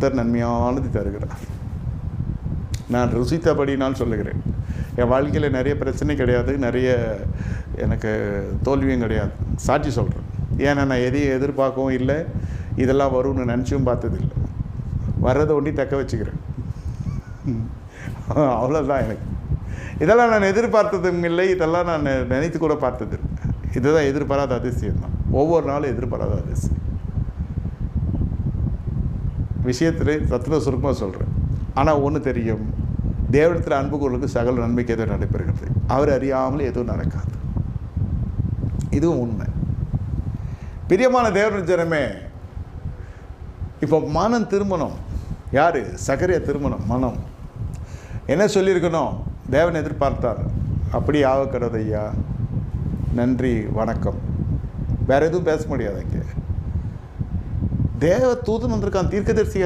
நன்மையானது தருகிறார். நான் ருசித்தபடி நான் சொல்லுகிறேன். என் வாழ்க்கையில் நிறைய பிரச்சனை கிடையாது, நிறைய எனக்கு தோல்வியும் கிடையாது. சாட்சி சொல்கிறேன். ஏன்னா நான் எதையும் எதிர்பார்க்கவும் இல்லை, இதெல்லாம் வரும்னு நினச்சும் பார்த்ததில்லை. வர்றதை ஒண்டி தக்க வச்சுக்கிறேன். அவ்வளோதான். எனக்கு இதெல்லாம் நான் எதிர்பார்த்ததும் இல்லை, இதெல்லாம் நான் நினைத்து கூட பார்த்தது. இதுதான் எதிர்பாராத அதிசயம் தான். ஒவ்வொரு நாளும் எதிர்பாராத அதிசயம் விஷயத்தில் ரத்ன சுருக்கமாக சொல்கிறேன். ஆனால் ஒன்று தெரியும், தேவனத்தில் அன்பு கொள்ளுக்கு சகல நன்மைக்கு எதுவும் நடைபெறுகிறது. அவர் அறியாமல் எதுவும் நடக்காது. இதுவும் உண்மை. பிரியமான தேவன் ஜனமே, இப்போ மனம் திருமணம். யார்? சகரிய திருமணம். மனம் என்ன சொல்லியிருக்கணும்? தேவன் எதிர்பார்த்தார். அப்படி ஆகக்கூடாது ஐயா, நன்றி வணக்கம், வேறு எதுவும் பேச முடியாது. இங்கே தேவ தூதன் வந்திருக்கான், தீர்க்கதரிசி